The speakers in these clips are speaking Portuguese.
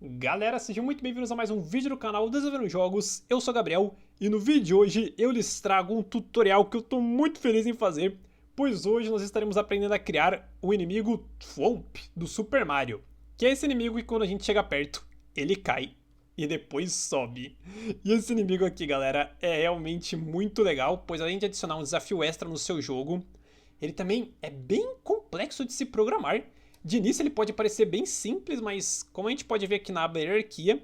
Galera, sejam muito bem-vindos a mais um vídeo do canal Desenvolvendo Jogos. Eu sou o Gabriel e no vídeo de hoje eu lhes trago um tutorial que eu tô muito feliz em fazer, pois hoje nós estaremos aprendendo a criar o inimigo Thwomp do Super Mario, que é esse inimigo que quando a gente chega perto, ele cai e depois sobe. E esse inimigo aqui, galera, é realmente muito legal, pois além de adicionar um desafio extra no seu jogo, ele também é bem complexo de se programar. De início ele pode parecer bem simples, mas como a gente pode ver aqui na aba hierarquia,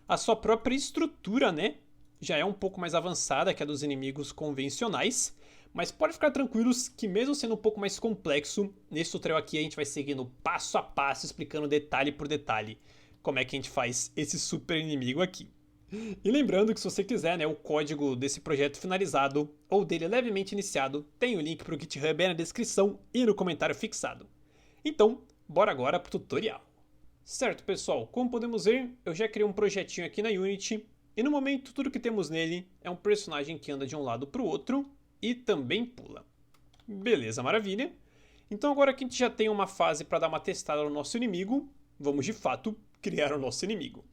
a sua própria estrutura, né, já é um pouco mais avançada que a dos inimigos convencionais. Mas pode ficar tranquilos que mesmo sendo um pouco mais complexo, nesse tutorial aqui a gente vai seguindo passo a passo, explicando detalhe por detalhe como é que a gente faz esse super inimigo aqui. E lembrando que se você quiser, né, o código desse projeto finalizado ou dele levemente iniciado, tem o link para o GitHub aí na descrição e no comentário fixado. Então, bora agora pro tutorial. Certo, pessoal, como podemos ver, eu já criei um projetinho aqui na Unity e no momento tudo que temos nele é um personagem que anda de um lado para o outro e também pula. Beleza, maravilha. Então agora que a gente já tem uma fase para dar uma testada no nosso inimigo, vamos de fato criar o nosso inimigo.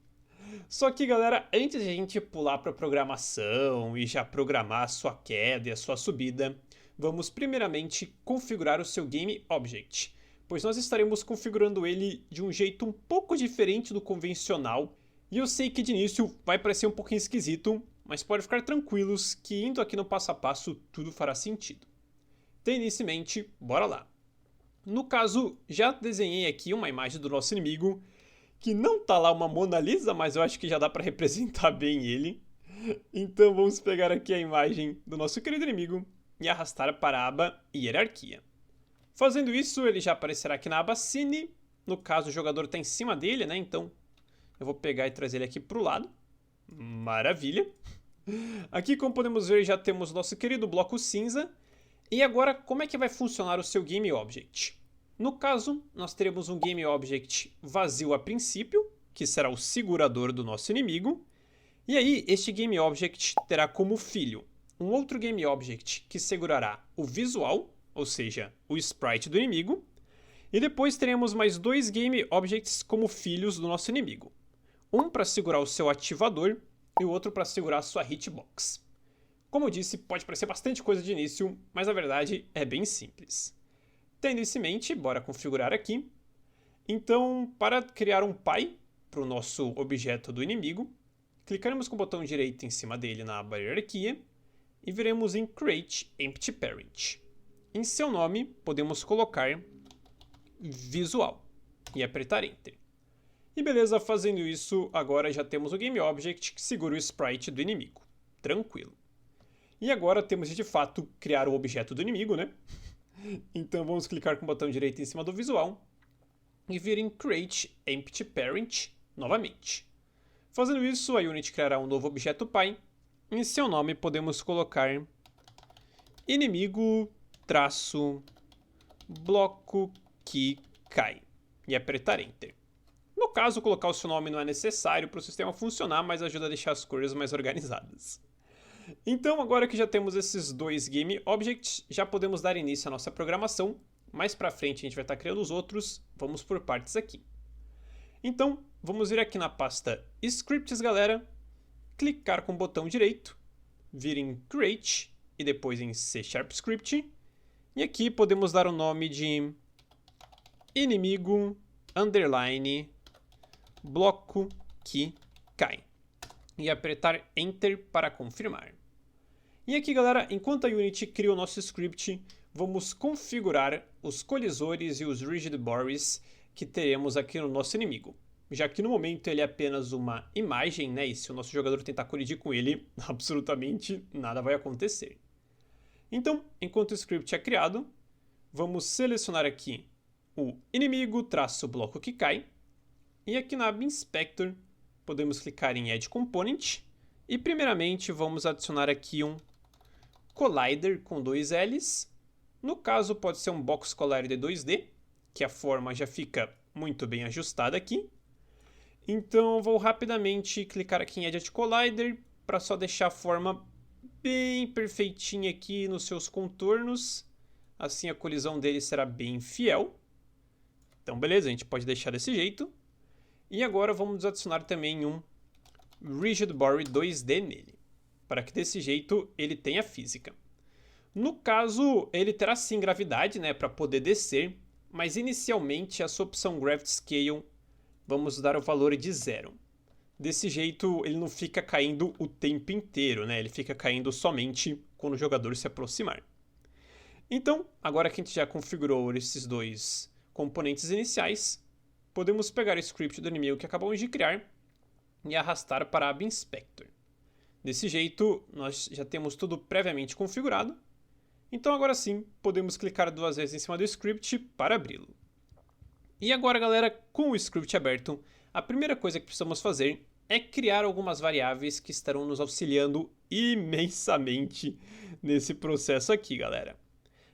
Só que, galera, antes de a gente pular para a programação e já programar a sua queda e a sua subida, vamos primeiramente configurar o seu Game Object, pois nós estaremos configurando ele de um jeito um pouco diferente do convencional, e eu sei que de início vai parecer um pouquinho esquisito, mas pode ficar tranquilos que indo aqui no passo a passo tudo fará sentido. Tendo isso em mente, bora lá. No caso, já desenhei aqui uma imagem do nosso inimigo, que não tá lá uma Mona Lisa, mas eu acho que já dá para representar bem ele. Então vamos pegar aqui a imagem do nosso querido inimigo e arrastar para a aba Hierarquia. Fazendo isso, ele já aparecerá aqui na aba Cine. No caso, o jogador está em cima dele, né? Então eu vou pegar e trazer ele aqui para o lado. Maravilha. Aqui, como podemos ver, já temos nosso querido bloco cinza. E agora, como é que vai funcionar o seu Game Object? No caso, nós teremos um Game Object vazio a princípio, que será o segurador do nosso inimigo. E aí, este Game Object terá como filho um outro Game Object que segurará o visual, ou seja, o sprite do inimigo. E depois teremos mais dois Game Objects como filhos do nosso inimigo. Um para segurar o seu ativador e o outro para segurar a sua hitbox. Como eu disse, pode parecer bastante coisa de início, mas na verdade é bem simples. Tendo isso em mente, bora configurar aqui. Então, para criar um pai para o nosso objeto do inimigo, clicaremos com o botão direito em cima dele na aba hierarquia e viremos em Create Empty Parent. Em seu nome, podemos colocar Visual e apertar Enter. E beleza, fazendo isso, agora já temos o Game Object que segura o sprite do inimigo. Tranquilo. E agora temos de fato criar o objeto do inimigo, né? Então vamos clicar com o botão direito em cima do visual e vir em Create Empty Parent novamente. Fazendo isso, a Unity criará um novo objeto pai. Em seu nome podemos colocar inimigo traço bloco que cai e apertar Enter. No caso, colocar o seu nome não é necessário para o sistema funcionar, mas ajuda a deixar as coisas mais organizadas. Então, agora que já temos esses dois Game Objects, já podemos dar início à nossa programação. Mais para frente a gente vai estar criando os outros, vamos por partes aqui. Então, vamos vir aqui na pasta Scripts, galera, clicar com o botão direito, vir em Create e depois em C# Script. E aqui podemos dar o nome de inimigo underline bloco que cai e apertar Enter para confirmar. E aqui, galera, enquanto a Unity cria o nosso script, vamos configurar os colisores e os rigid bodies que teremos aqui no nosso inimigo. Já que no momento ele é apenas uma imagem, né? E se o nosso jogador tentar colidir com ele, absolutamente nada vai acontecer. Então, enquanto o script é criado, vamos selecionar aqui o inimigo traço bloco que cai. E aqui na aba Inspector, podemos clicar em Add Component. E primeiramente vamos adicionar aqui um Collider com dois L's. No caso pode ser um Box Collider 2D, que a forma já fica muito bem ajustada aqui. Então vou rapidamente clicar aqui em Edit Collider para só deixar a forma bem perfeitinha aqui nos seus contornos. Assim a colisão dele será bem fiel. Então beleza, a gente pode deixar desse jeito. E agora vamos adicionar também um Rigid Body 2D nele, para que desse jeito ele tenha física. No caso, ele terá sim gravidade, né, para poder descer, mas inicialmente a sua opção Gravity Scale vamos dar o valor de 0. Desse jeito ele não fica caindo o tempo inteiro, né, ele fica caindo somente quando o jogador se aproximar. Então, agora que a gente já configurou esses dois componentes iniciais, podemos pegar o script do inimigo que acabamos de criar e arrastar para a Aba Inspector. Desse jeito, nós já temos tudo previamente configurado. Então agora sim, podemos clicar 2 vezes em cima do script para abri-lo. E agora, galera, com o script aberto, a primeira coisa que precisamos fazer é criar algumas variáveis que estarão nos auxiliando imensamente nesse processo aqui, galera.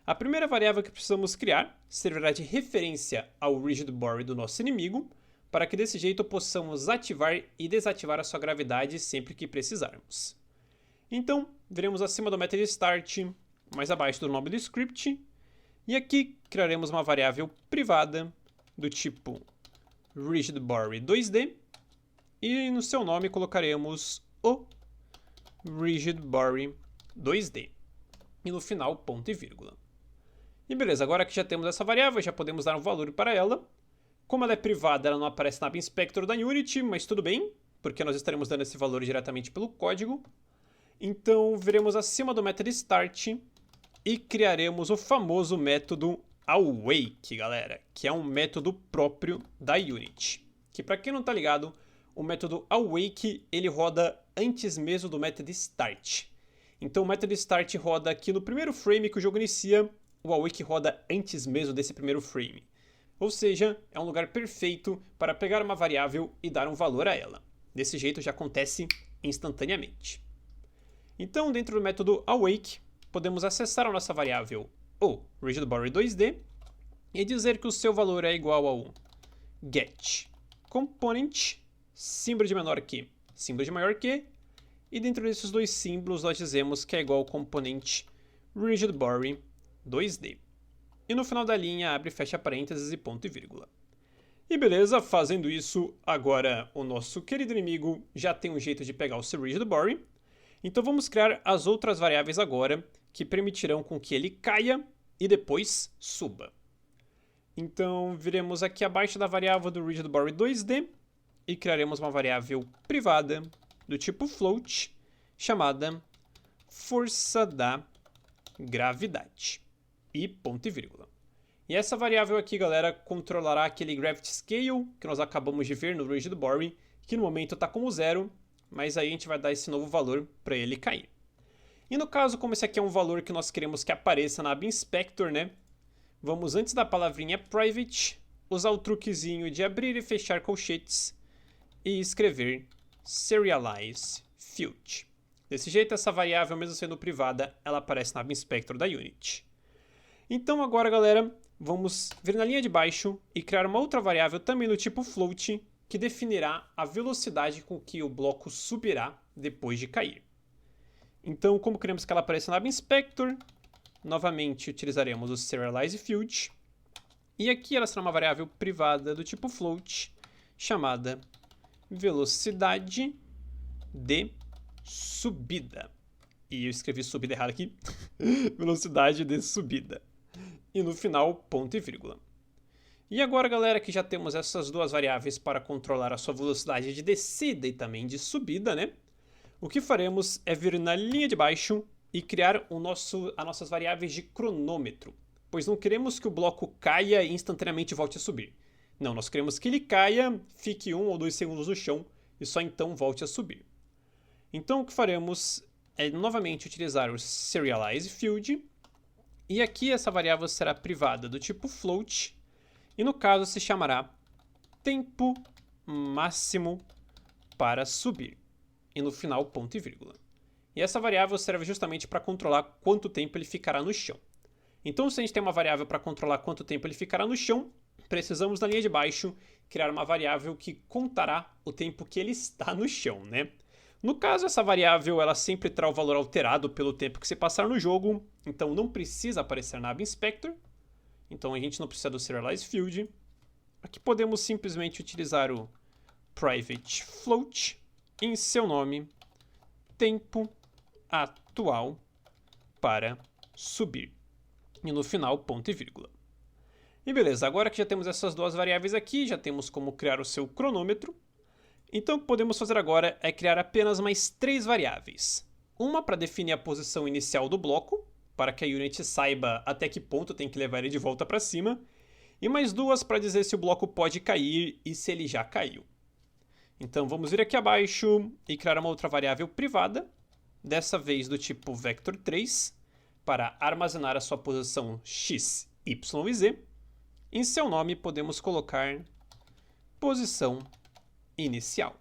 A primeira variável que precisamos criar servirá de referência ao Rigid Body do nosso inimigo, para que desse jeito possamos ativar e desativar a sua gravidade sempre que precisarmos. Então, viremos acima do method start, mais abaixo do nome do script, e aqui criaremos uma variável privada do tipo Rigid Body 2D, e no seu nome colocaremos o Rigid Body 2D, e no final ponto e vírgula. E beleza, agora que já temos essa variável, já podemos dar um valor para ela. Como ela é privada, ela não aparece na Aba Inspector da Unity, mas tudo bem, porque nós estaremos dando esse valor diretamente pelo código. Então, viremos acima do method start e criaremos o famoso método awake, galera, que é um método próprio da Unity. Que para quem não está ligado, o método awake ele roda antes mesmo do method start. Então, o method start roda aqui no primeiro frame que o jogo inicia, o awake roda antes mesmo desse primeiro frame. Ou seja, é um lugar perfeito para pegar uma variável e dar um valor a ela. Desse jeito já acontece instantaneamente. Então, dentro do método awake, podemos acessar a nossa variável o Rigid Body 2D e dizer que o seu valor é igual ao get component, símbolo de menor que, símbolo de maior que, e dentro desses dois símbolos nós dizemos que é igual ao componente Rigid Body 2D. E no final da linha abre e fecha parênteses e ponto e vírgula. E beleza, fazendo isso, agora o nosso querido inimigo já tem um jeito de pegar o seu Rigid Body. Então vamos criar as outras variáveis agora, que permitirão com que ele caia e depois suba. Então viremos aqui abaixo da variável do Rigid Body 2D e criaremos uma variável privada do tipo float, chamada força da gravidade. E ponto e vírgula. E essa variável aqui, galera, controlará aquele Gravity Scale que nós acabamos de ver no Rigid Body, que no momento está como 0, mas aí a gente vai dar esse novo valor para ele cair. E no caso, como esse aqui é um valor que nós queremos que apareça na Aba Inspector, né? Vamos, antes da palavrinha private, usar o truquezinho de abrir e fechar colchetes e escrever serialize field. Desse jeito, essa variável, mesmo sendo privada, ela aparece na Aba Inspector da Unity. Então agora, galera, vamos vir na linha de baixo e criar uma outra variável também do tipo float, que definirá a velocidade com que o bloco subirá depois de cair. Então, como queremos que ela apareça na Aba Inspector, novamente utilizaremos o serialize field, e aqui ela será uma variável privada do tipo float, chamada velocidade de subida. E eu escrevi subida errado aqui. Velocidade de subida. E no final, ponto e vírgula. E agora, galera, que já temos essas duas variáveis para controlar a sua velocidade de descida e também de subida, né? O que faremos é vir na linha de baixo e criar as nossas variáveis de cronômetro, pois não queremos que o bloco caia e instantaneamente volte a subir. Não, nós queremos que ele caia, fique 1 ou 2 segundos no chão e só então volte a subir. Então o que faremos é novamente utilizar o serialize field, e aqui essa variável será privada do tipo float, e no caso se chamará tempo máximo para subir, e no final ponto e vírgula. E essa variável serve justamente para controlar quanto tempo ele ficará no chão. Então, se a gente tem uma variável para controlar quanto tempo ele ficará no chão, precisamos na linha de baixo criar uma variável que contará o tempo que ele está no chão, né? No caso, essa variável ela sempre terá o valor alterado pelo tempo que se passar no jogo, então não precisa aparecer na Aba Inspector. Então a gente não precisa do serialize field. Aqui podemos simplesmente utilizar o private float, em seu nome, tempo atual para subir. E no final, ponto e vírgula. E beleza, agora que já temos essas duas variáveis aqui, já temos como criar o seu cronômetro. Então o que podemos fazer agora é criar apenas mais 3 variáveis. Uma para definir a posição inicial do bloco, para que a Unity saiba até que ponto tem que levar ele de volta para cima. E mais 2 para dizer se o bloco pode cair e se ele já caiu. Então vamos vir aqui abaixo e criar uma outra variável privada, dessa vez do tipo vector3, para armazenar a sua posição x, y e z. Em seu nome podemos colocar posição inicial.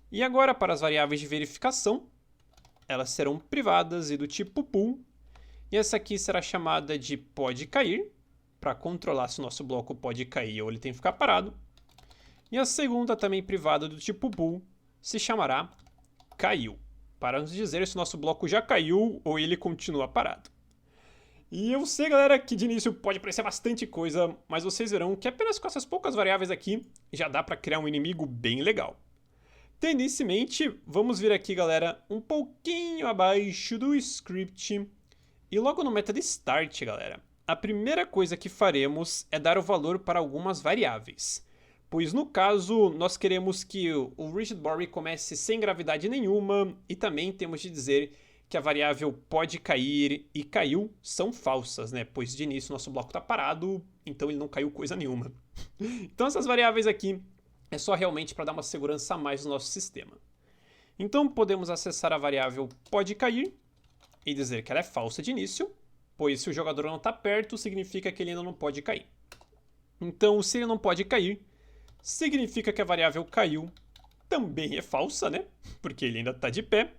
E agora para as variáveis de verificação, elas serão privadas e do tipo pool, e essa aqui será chamada de pode cair, para controlar se o nosso bloco pode cair ou ele tem que ficar parado. E a segunda, também privada do tipo bool, se chamará caiu, para nos dizer se o nosso bloco já caiu ou ele continua parado. E eu sei, galera, que de início pode parecer bastante coisa, mas vocês verão que apenas com essas poucas variáveis aqui já dá para criar um inimigo bem legal. Tendo isso em mente, vamos vir aqui, galera, um pouquinho abaixo do script e logo no método start, galera. A primeira coisa que faremos é dar o valor para algumas variáveis, pois no caso nós queremos que o Rigid Body comece sem gravidade nenhuma e também temos de dizer que a variável pode cair e caiu são falsas, né? Pois de início nosso bloco está parado, então ele não caiu coisa nenhuma. Então essas variáveis aqui é só realmente para dar uma segurança a mais no nosso sistema. Então podemos acessar a variável pode cair e dizer que ela é falsa de início, pois se o jogador não está perto, significa que ele ainda não pode cair. Então, se ele não pode cair, significa que a variável caiu também é falsa, né? Porque ele ainda está de pé.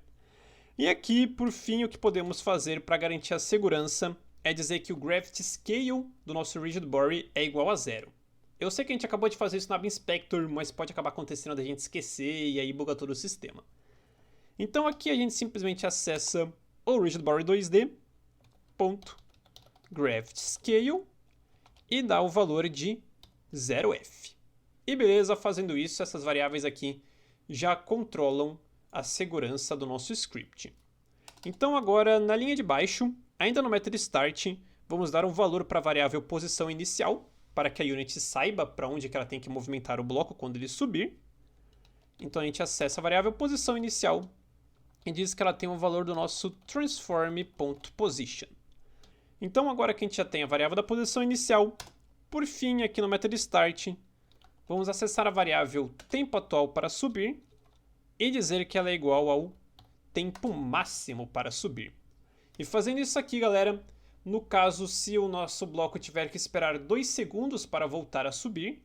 E aqui, por fim, o que podemos fazer para garantir a segurança é dizer que o Gravity Scale do nosso Rigid Body é igual a 0. Eu sei que a gente acabou de fazer isso na Inspector, mas pode acabar acontecendo da gente esquecer e aí buga todo o sistema. Então aqui a gente simplesmente acessa o Rigid Body 2D, .gravity scale e dá o valor de 0f. E beleza, fazendo isso, essas variáveis aqui já controlam a segurança do nosso script. Então agora, na linha de baixo, ainda no método start, vamos dar um valor para a variável posição inicial, para que a Unity saiba para onde que ela tem que movimentar o bloco quando ele subir. Então a gente acessa a variável posição inicial e diz que ela tem o valor do nosso transform.position. Então agora que a gente já tem a variável da posição inicial, por fim aqui no método start, vamos acessar a variável tempo atual para subir e dizer que ela é igual ao tempo máximo para subir. E fazendo isso aqui, galera, no caso se o nosso bloco tiver que esperar 2 segundos para voltar a subir,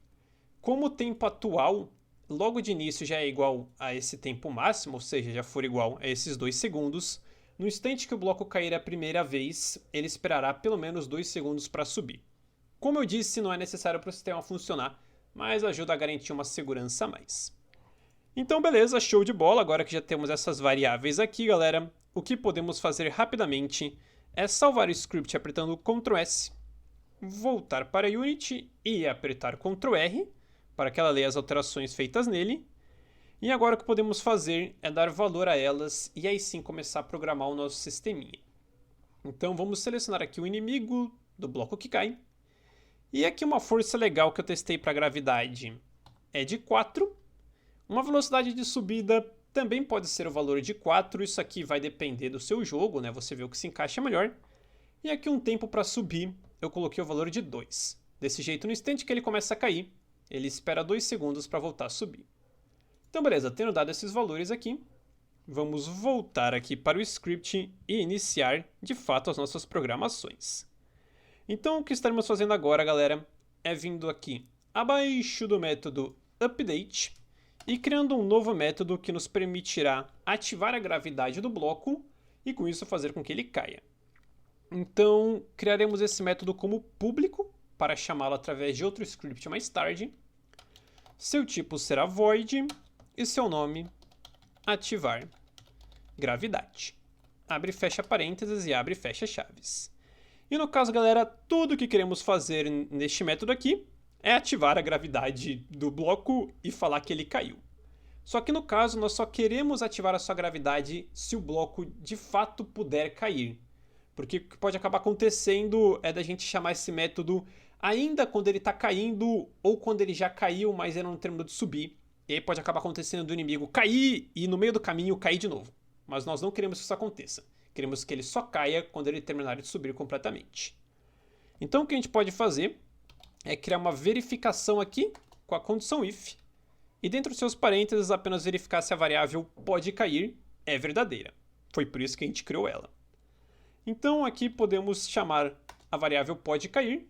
como o tempo atual logo de início já é igual a esse tempo máximo, ou seja, já for igual a esses 2 segundos, no instante que o bloco cair a primeira vez, ele esperará pelo menos 2 segundos para subir. Como eu disse, não é necessário para o sistema funcionar, mas ajuda a garantir uma segurança a mais. Então beleza, show de bola, agora que já temos essas variáveis aqui, galera, o que podemos fazer rapidamente é salvar o script apertando Ctrl S, voltar para Unity e apertar Ctrl R, para que ela leia as alterações feitas nele. E agora o que podemos fazer é dar valor a elas e aí sim começar a programar o nosso sisteminha. Então vamos selecionar aqui o inimigo do bloco que cai. E aqui uma força legal que eu testei para gravidade é de 4. Uma velocidade de subida também pode ser o valor de 4. Isso aqui vai depender do seu jogo, né? Você vê o que se encaixa melhor. E aqui um tempo para subir eu coloquei o valor de 2. Desse jeito, no instante que ele começa a cair, ele espera 2 segundos para voltar a subir. Então beleza, tendo dado esses valores aqui, vamos voltar aqui para o script e iniciar de fato as nossas programações. Então o que estaremos fazendo agora, galera, é vindo aqui abaixo do método update e criando um novo método que nos permitirá ativar a gravidade do bloco e com isso fazer com que ele caia. Então criaremos esse método como público para chamá-lo através de outro script mais tarde. Seu tipo será void e seu nome ativar gravidade. Abre e fecha parênteses e abre e fecha chaves. E no caso, galera, tudo que queremos fazer neste método aqui é ativar a gravidade do bloco e falar que ele caiu. Só que no caso, nós só queremos ativar a sua gravidade se o bloco de fato puder cair. Porque o que pode acabar acontecendo é da gente chamar esse método ainda quando ele está caindo ou quando ele já caiu, mas ele não terminou de subir. E aí pode acabar acontecendo do inimigo cair e no meio do caminho cair de novo. Mas nós não queremos que isso aconteça. Queremos que ele só caia quando ele terminar de subir completamente. Então o que a gente pode fazer é criar uma verificação aqui com a condição if. E dentro dos seus parênteses apenas verificar se a variável pode cair é verdadeira. Foi por isso que a gente criou ela. Então aqui podemos chamar a variável pode cair.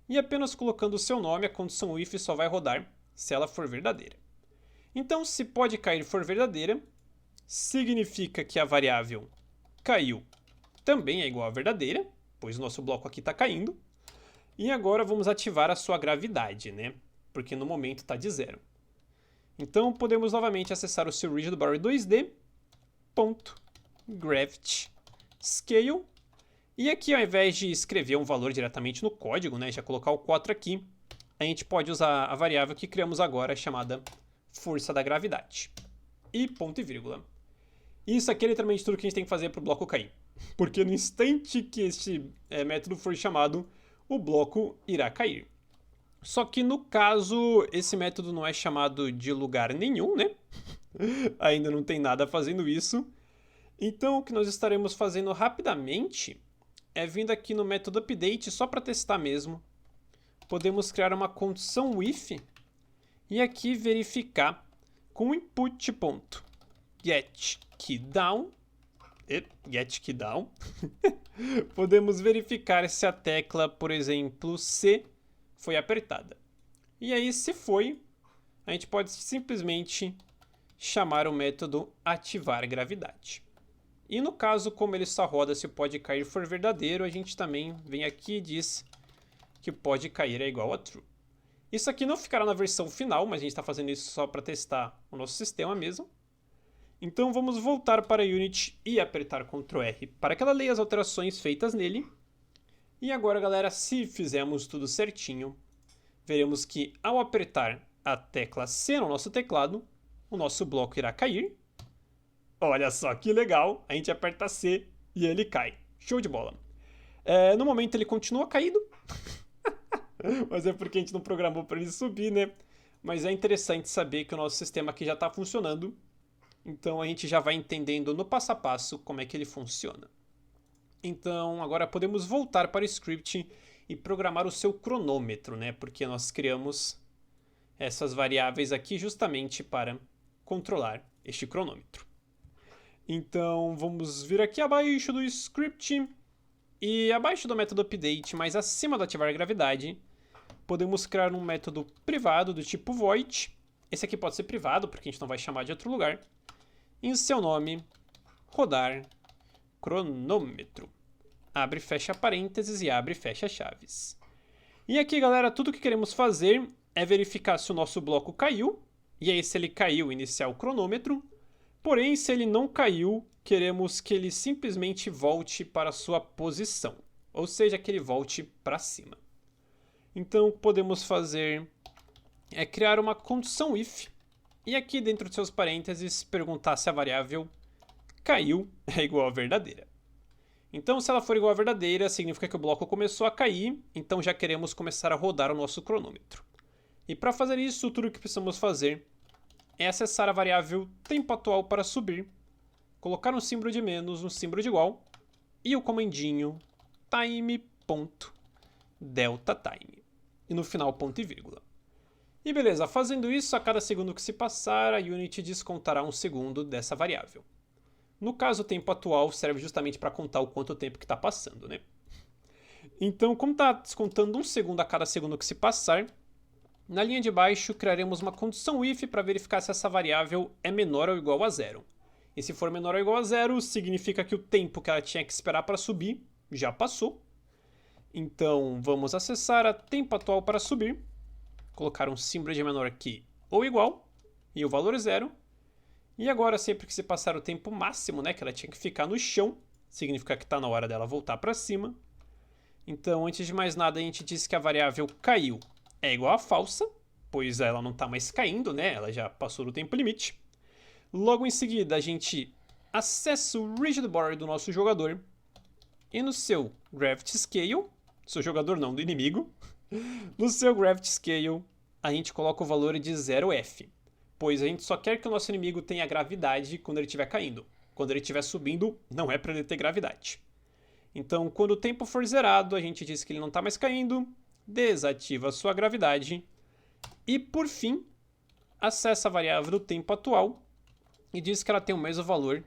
E apenas colocando o seu nome, a condição if só vai rodar se ela for verdadeira. Então, se pode cair for verdadeira, significa que a variável caiu também é igual a verdadeira, pois o nosso bloco aqui está caindo. E agora vamos ativar a sua gravidade, né? Porque no momento está de 0. Então, podemos novamente acessar o seu Rigid Body 2D, .gravity scale. E aqui, ao invés de escrever um valor diretamente no código, né, já colocar o 4 aqui, a gente pode usar a variável que criamos agora, chamada força da gravidade. E ponto e vírgula. Isso aqui é literalmente tudo que a gente tem que fazer para o bloco cair. Porque no instante que este método for chamado, o bloco irá cair. Só que no caso, esse método não é chamado de lugar nenhum, né? Ainda não tem nada fazendo isso. Então, o que nós estaremos fazendo rapidamente é vindo aqui no método update, só para testar mesmo. Podemos criar uma condição if e aqui verificar com o input.getKeyDown. Podemos verificar se a tecla, por exemplo, C foi apertada. E aí, se foi, a gente pode simplesmente chamar o método ativar gravidade. E no caso, como ele só roda se o pode cair for verdadeiro, a gente também vem aqui e diz que o pode cair é igual a true. Isso aqui não ficará na versão final, mas a gente está fazendo isso só para testar o nosso sistema mesmo. Então vamos voltar para a Unity e apertar Ctrl R para que ela leia as alterações feitas nele. E agora, galera, se fizermos tudo certinho, veremos que ao apertar a tecla C no nosso teclado, o nosso bloco irá cair. Olha só que legal, a gente aperta C e ele cai. Show de bola. No momento ele continua caído, mas é porque a gente não programou para ele subir, né? Mas é interessante saber que o nosso sistema aqui já está funcionando. Então a gente já vai entendendo no passo a passo como é que ele funciona. Então agora podemos voltar para o script e programar o seu cronômetro, né? Porque nós criamos essas variáveis aqui justamente para controlar este cronômetro. Então vamos vir aqui abaixo do script e abaixo do método update, mas acima do ativar gravidade, podemos criar um método privado do tipo void. Esse aqui pode ser privado porque a gente não vai chamar de outro lugar. Em seu nome, rodar cronômetro. Abre e fecha parênteses e abre e fecha chaves. E aqui, galera, tudo que queremos fazer é verificar se o nosso bloco caiu. E aí, se ele caiu, iniciar o cronômetro. Porém, se ele não caiu, queremos que ele simplesmente volte para a sua posição. Ou seja, que ele volte para cima. Então, o que podemos fazer é criar uma condição if. E aqui dentro de seus parênteses, perguntar se a variável caiu é igual a verdadeira. Então, se ela for igual a verdadeira, significa que o bloco começou a cair, então já queremos começar a rodar o nosso cronômetro. E para fazer isso, tudo o que precisamos fazer é acessar a variável tempo atual para subir, colocar um símbolo de menos, um símbolo de igual, e o comandinho time.deltaTime. E no final, ponto e vírgula. E beleza, fazendo isso, a cada segundo que se passar, a Unity descontará um segundo dessa variável. No caso, o tempo atual serve justamente para contar o quanto tempo que está passando, né? Então, como está descontando um segundo a cada segundo que se passar, na linha de baixo criaremos uma condição if para verificar se essa variável é menor ou igual a 0. E se for menor ou igual a 0, significa que o tempo que ela tinha que esperar para subir já passou. Então, vamos acessar a tempo atual para subir, colocar um símbolo de menor aqui ou igual, e o valor 0. E agora, sempre que se passar o tempo máximo, né, que ela tinha que ficar no chão, significa que está na hora dela voltar para cima. Então, antes de mais nada, a gente diz que a variável caiu é igual a falsa, pois ela não está mais caindo, né? Ela já passou do tempo limite. Logo em seguida, a gente acessa o Rigid Board do nosso jogador e no seu Gravity Scale, seu jogador não, do inimigo, no seu Gravity Scale, a gente coloca o valor de 0F, pois a gente só quer que o nosso inimigo tenha gravidade quando ele estiver caindo. Quando ele estiver subindo, não é para ele ter gravidade. Então, quando o tempo for zerado, a gente diz que ele não está mais caindo, desativa a sua gravidade e, por fim, acessa a variável do tempo atual e diz que ela tem o mesmo valor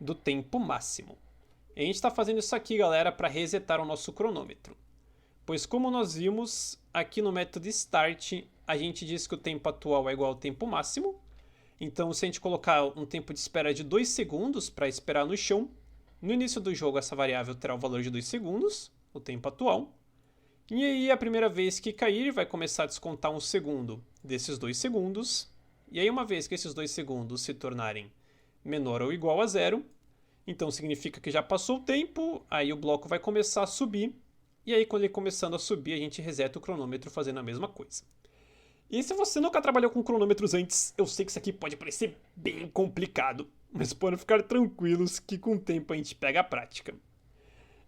do tempo máximo. E a gente está fazendo isso aqui, galera, para resetar o nosso cronômetro. Pois como nós vimos, aqui no método start, a gente diz que o tempo atual é igual ao tempo máximo. Então, se a gente colocar um tempo de espera de 2 segundos para esperar no chão, no início do jogo essa variável terá o valor de 2 segundos, o tempo atual. E aí, a primeira vez que cair, vai começar a descontar 1 segundo desses 2 segundos. E aí, uma vez que esses 2 segundos se tornarem menor ou igual a 0, então significa que já passou o tempo, aí o bloco vai começar a subir. E aí, quando ele começando a subir, a gente reseta o cronômetro fazendo a mesma coisa. E se você nunca trabalhou com cronômetros antes, eu sei que isso aqui pode parecer bem complicado, mas podem ficar tranquilos que com o tempo a gente pega a prática.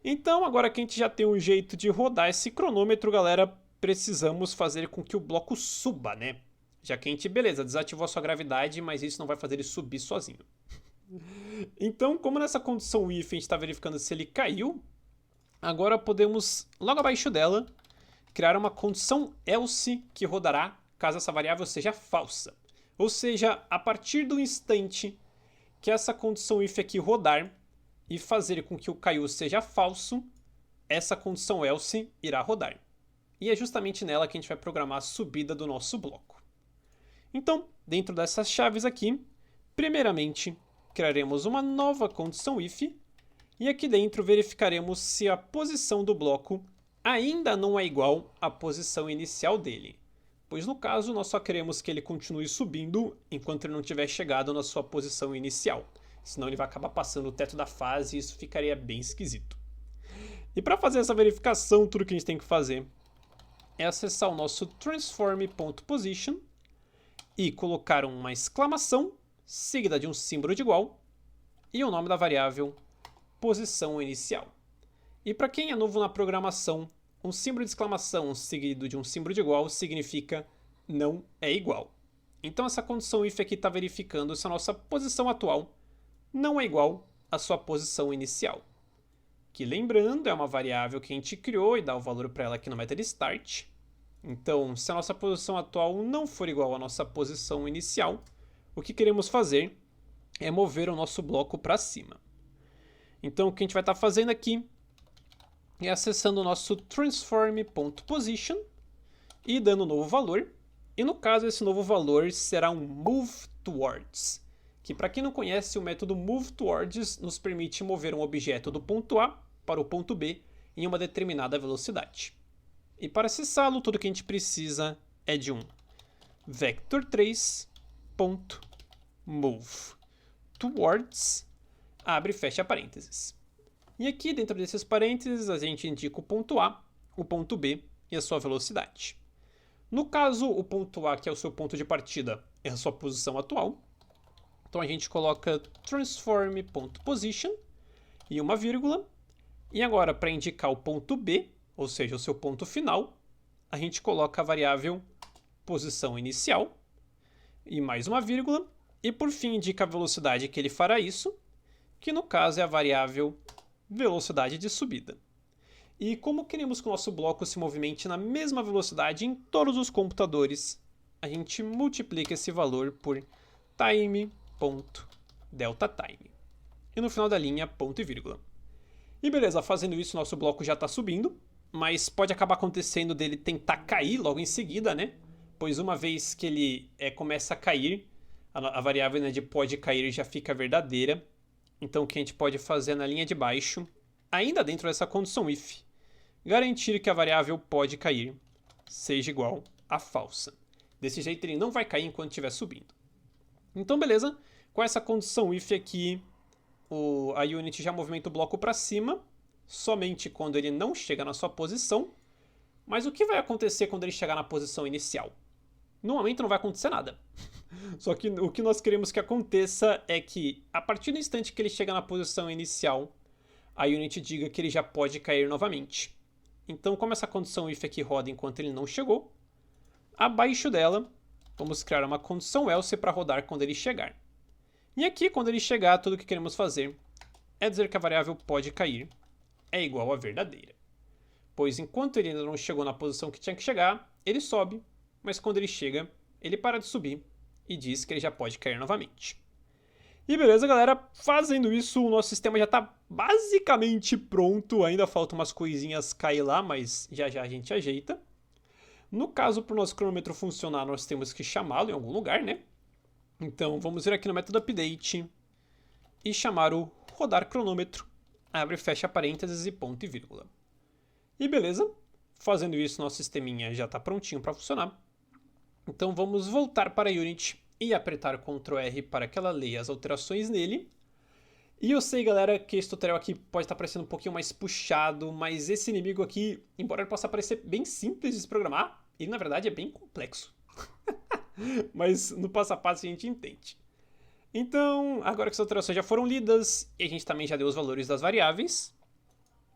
Então, agora que a gente já tem um jeito de rodar esse cronômetro, galera, precisamos fazer com que o bloco suba, né? Já que a gente, beleza, desativou a sua gravidade, mas isso não vai fazer ele subir sozinho. Então, como nessa condição if a gente está verificando se ele caiu, agora podemos, logo abaixo dela, criar uma condição else que rodará caso essa variável seja falsa. Ou seja, a partir do instante que essa condição if aqui rodar e fazer com que o caiu seja falso, essa condição else irá rodar. E é justamente nela que a gente vai programar a subida do nosso bloco. Então, dentro dessas chaves aqui, primeiramente, criaremos uma nova condição if e aqui dentro verificaremos se a posição do bloco ainda não é igual à posição inicial dele, pois no caso nós só queremos que ele continue subindo enquanto ele não tiver chegado na sua posição inicial, senão ele vai acabar passando o teto da fase e isso ficaria bem esquisito. E para fazer essa verificação, tudo que a gente tem que fazer é acessar o nosso transform.position e colocar uma exclamação seguida de um símbolo de igual e o nome da variável posição inicial. E para quem é novo na programação, um símbolo de exclamação seguido de um símbolo de igual significa não é igual. Então essa condição if aqui está verificando se a nossa posição atual não é igual à sua posição inicial. Que lembrando, é uma variável que a gente criou e dá o valor para ela aqui no método start. Então, se a nossa posição atual não for igual à nossa posição inicial, o que queremos fazer é mover o nosso bloco para cima. Então, o que a gente vai estar fazendo aqui é acessando o nosso transform.position e dando um novo valor. E no caso, esse novo valor será um move towards, que para quem não conhece, o método move towards nos permite mover um objeto do ponto A para o ponto B em uma determinada velocidade. E para acessá-lo, tudo que a gente precisa é de um vector3.move towards, abre e fecha parênteses. E aqui dentro desses parênteses a gente indica o ponto A, o ponto B e a sua velocidade. No caso, o ponto A, que é o seu ponto de partida, é a sua posição atual. Então a gente coloca transform.position e uma vírgula. E agora, para indicar o ponto B, ou seja, o seu ponto final, a gente coloca a variável posição inicial e mais uma vírgula. E por fim indica a velocidade que ele fará isso, que no caso é a variável velocidade de subida. E como queremos que o nosso bloco se movimente na mesma velocidade em todos os computadores, a gente multiplica esse valor por time.deltaTime. E no final da linha, ponto e vírgula. E beleza, fazendo isso, nosso bloco já está subindo, mas pode acabar acontecendo dele tentar cair logo em seguida, né? Pois uma vez que ele começa a cair, a variável, né, de pode cair já fica verdadeira. Então o que a gente pode fazer na linha de baixo, ainda dentro dessa condição if, garantir que a variável pode cair seja igual a falsa. Desse jeito ele não vai cair enquanto estiver subindo. Então beleza, com essa condição if aqui, a Unity já movimenta o bloco para cima, somente quando ele não chega na sua posição. Mas o que vai acontecer quando ele chegar na posição inicial? No momento não vai acontecer nada. Só que o que nós queremos que aconteça é que, a partir do instante que ele chega na posição inicial, a Unity diga que ele já pode cair novamente. Então, como essa condição if aqui roda enquanto ele não chegou, abaixo dela, vamos criar uma condição else para rodar quando ele chegar. E aqui, quando ele chegar, tudo o que queremos fazer é dizer que a variável pode cair é igual a verdadeira. Pois enquanto ele ainda não chegou na posição que tinha que chegar, ele sobe, mas quando ele chega, ele para de subir e diz que ele já pode cair novamente. E beleza, galera, fazendo isso, o nosso sistema já está basicamente pronto, ainda faltam umas coisinhas cair lá, mas já já a gente ajeita. No caso, para o nosso cronômetro funcionar, nós temos que chamá-lo em algum lugar, né? Então, vamos vir aqui no método update e chamar o rodar cronômetro, abre e fecha parênteses e ponto e vírgula. E beleza, fazendo isso, nosso sisteminha já está prontinho para funcionar. Então, vamos voltar para a Unity e apertar Ctrl R para que ela leia as alterações nele. E eu sei, galera, que esse tutorial aqui pode estar parecendo um pouquinho mais puxado, mas esse inimigo aqui, embora ele possa parecer bem simples de se programar, ele na verdade é bem complexo. Mas no passo a passo a gente entende. Então, agora que as alterações já foram lidas e a gente também já deu os valores das variáveis,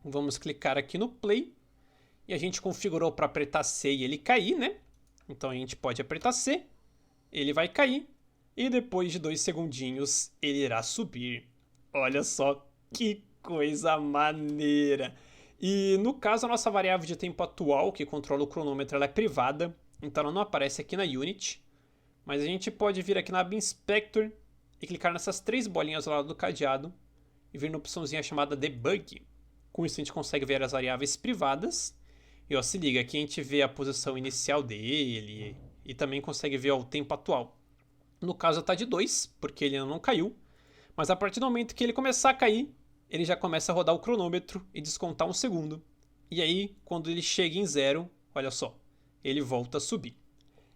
vamos clicar aqui no Play e a gente configurou para apertar C e ele cair, né? Então a gente pode apertar C, ele vai cair e depois de 2 segundinhos ele irá subir. Olha só que coisa maneira! E no caso a nossa variável de tempo atual, que controla o cronômetro, ela é privada, então ela não aparece aqui na Unity. Mas a gente pode vir aqui na Aba Inspector e clicar nessas 3 bolinhas ao lado do cadeado e vir na opçãozinha chamada Debug. Com isso a gente consegue ver as variáveis privadas. E ó, se liga, aqui a gente vê a posição inicial dele e também consegue ver ó, o tempo atual. No caso está de 2, porque ele ainda não caiu. Mas a partir do momento que ele começar a cair, ele já começa a rodar o cronômetro e descontar 1 segundo. E aí, quando ele chega em 0, olha só, ele volta a subir.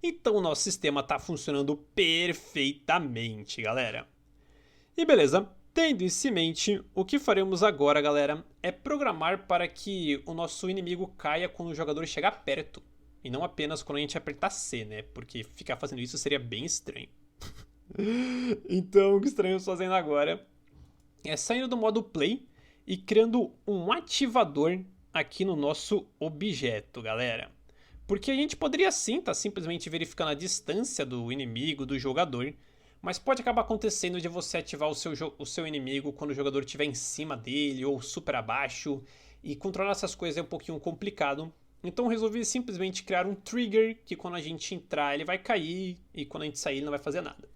Então o nosso sistema está funcionando perfeitamente, galera. E beleza, tendo isso em mente, o que faremos agora, galera, é programar para que o nosso inimigo caia quando o jogador chegar perto. E não apenas quando a gente apertar C, né? Porque ficar fazendo isso seria bem estranho. Então o que estaremos fazendo agora é saindo do modo Play e criando um ativador aqui no nosso objeto, galera. Porque a gente poderia sim estar simplesmente verificando a distância do inimigo, do jogador, mas pode acabar acontecendo de você ativar o seu inimigo quando o jogador estiver em cima dele ou super abaixo, e controlar essas coisas é um pouquinho complicado. Então eu resolvi simplesmente criar um trigger que quando a gente entrar ele vai cair e quando a gente sair ele não vai fazer nada.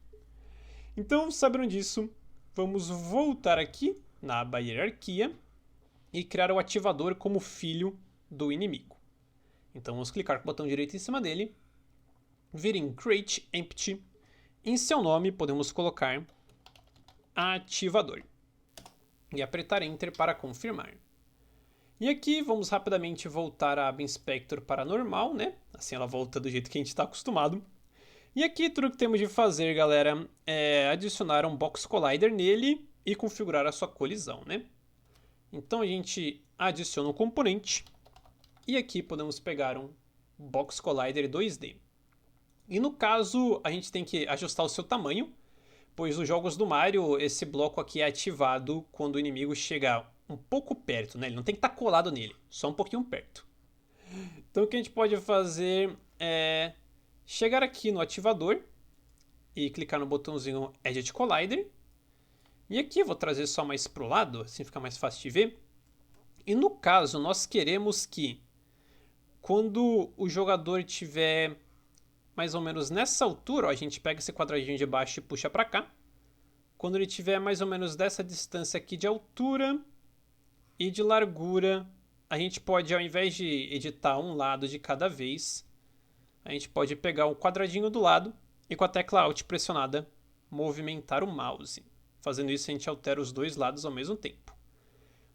Então, sabendo disso, vamos voltar aqui na aba Hierarquia e criar o ativador como filho do inimigo. Então vamos clicar com o botão direito em cima dele, vir em Create Empty, em seu nome podemos colocar ativador e apertar Enter para confirmar. E aqui vamos rapidamente voltar a aba Inspector para normal, né? Assim ela volta do jeito que a gente está acostumado. E aqui tudo que temos de fazer, galera, é adicionar um Box Collider nele e configurar a sua colisão, né? Então a gente adiciona um componente e aqui podemos pegar um Box Collider 2D. E no caso a gente tem que ajustar o seu tamanho, pois nos jogos do Mario esse bloco aqui é ativado quando o inimigo chega um pouco perto, né? Ele não tem que estar colado nele, só um pouquinho perto. Então o que a gente pode fazer é chegar aqui no ativador e clicar no botãozinho Edit Collider. E aqui eu vou trazer só mais para o lado, assim fica mais fácil de ver. E no caso, nós queremos que quando o jogador estiver mais ou menos nessa altura, ó, a gente pega esse quadradinho de baixo e puxa para cá. Quando ele estiver mais ou menos dessa distância aqui de altura e de largura, a gente pode, ao invés de editar um lado de cada vez, a gente pode pegar o quadradinho do lado e com a tecla Alt pressionada, movimentar o mouse. Fazendo isso, a gente altera os dois lados ao mesmo tempo.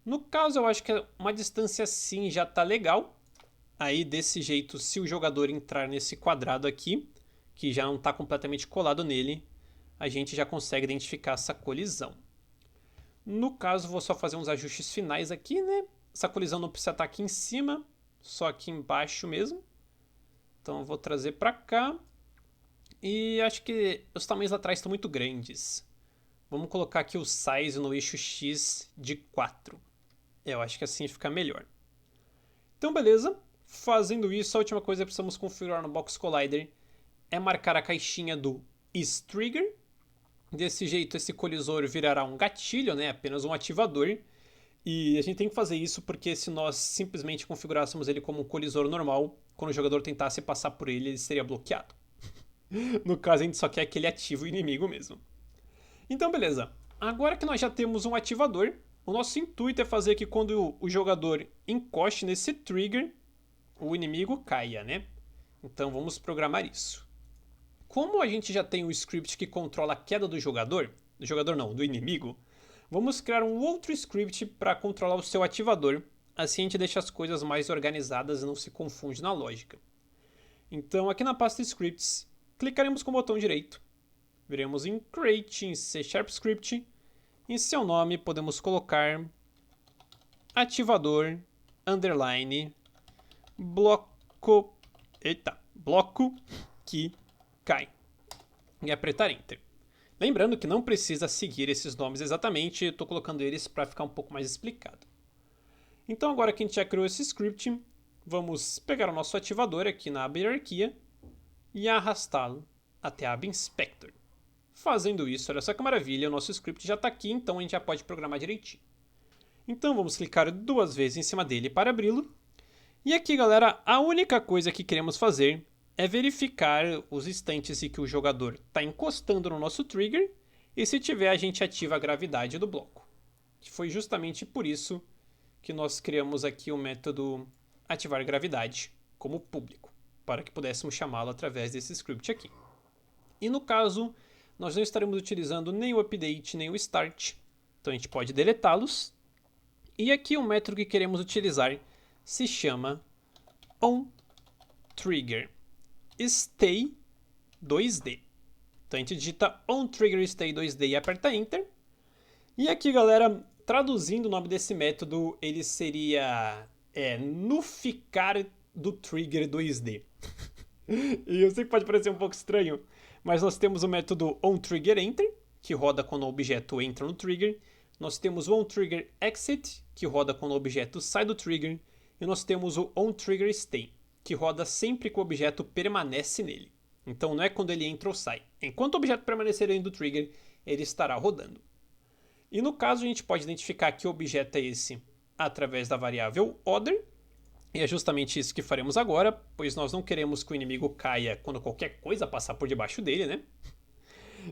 No caso, eu acho que uma distância assim já está legal. Aí, desse jeito, se o jogador entrar nesse quadrado aqui, que já não está completamente colado nele, a gente já consegue identificar essa colisão. No caso, vou só fazer uns ajustes finais aqui, né? Essa colisão não precisa estar aqui em cima, só aqui embaixo mesmo. Então eu vou trazer para cá. E acho que os tamanhos laterais estão muito grandes. Vamos colocar aqui o size no eixo X de 4. Eu acho que assim fica melhor. Então beleza, fazendo isso, a última coisa que precisamos configurar no Box Collider é marcar a caixinha do isTrigger. Desse jeito esse colisor virará um gatilho, né? Apenas um ativador. E a gente tem que fazer isso porque se nós simplesmente configurássemos ele como um colisor normal, quando o jogador tentasse passar por ele, ele seria bloqueado. No caso, a gente só quer que ele ative o inimigo mesmo. Então beleza, agora que nós já temos um ativador, o nosso intuito é fazer que quando o jogador encoste nesse trigger, o inimigo caia, né? Então vamos programar isso. Como a gente já tem um script que controla a queda do jogador não, do inimigo, vamos criar um outro script para controlar o seu ativador, assim a gente deixa as coisas mais organizadas e não se confunde na lógica. Então aqui na pasta Scripts, clicaremos com o botão direito, viremos em Create em C# Script, em seu nome podemos colocar ativador, underline, bloco que cai e apertar Enter. Lembrando que não precisa seguir esses nomes exatamente, eu estou colocando eles para ficar um pouco mais explicado. Então agora que a gente já criou esse script, vamos pegar o nosso ativador aqui na aba hierarquia e arrastá-lo até a aba Inspector. Fazendo isso, olha só que maravilha, o nosso script já está aqui, então a gente já pode programar direitinho. Então vamos clicar 2 vezes em cima dele para abri-lo. E aqui, galera, a única coisa que queremos fazer é verificar os instantes em que o jogador está encostando no nosso trigger e se tiver a gente ativa a gravidade do bloco. Que foi justamente por isso que nós criamos aqui o método ativar gravidade como público, para que pudéssemos chamá-lo através desse script aqui. E no caso, nós não estaremos utilizando nem o update nem o start, então a gente pode deletá-los. E aqui o método que queremos utilizar se chama onTrigger stay 2D. Então a gente digita onTrigger stay 2D e aperta Enter. E aqui, galera, traduzindo o nome desse método, ele seria nuficar do trigger 2D. E eu sei que pode parecer um pouco estranho, mas nós temos o método onTriggerEnter, que roda quando o objeto entra no trigger. Nós temos o onTriggerExit, que roda quando o objeto sai do trigger. E nós temos o onTriggerStay, que roda sempre que o objeto permanece nele. Então não é quando ele entra ou sai. Enquanto o objeto permanecer dentro do trigger, ele estará rodando. E no caso a gente pode identificar que objeto é esse através da variável other. E é justamente isso que faremos agora, pois nós não queremos que o inimigo caia quando qualquer coisa passar por debaixo dele, né?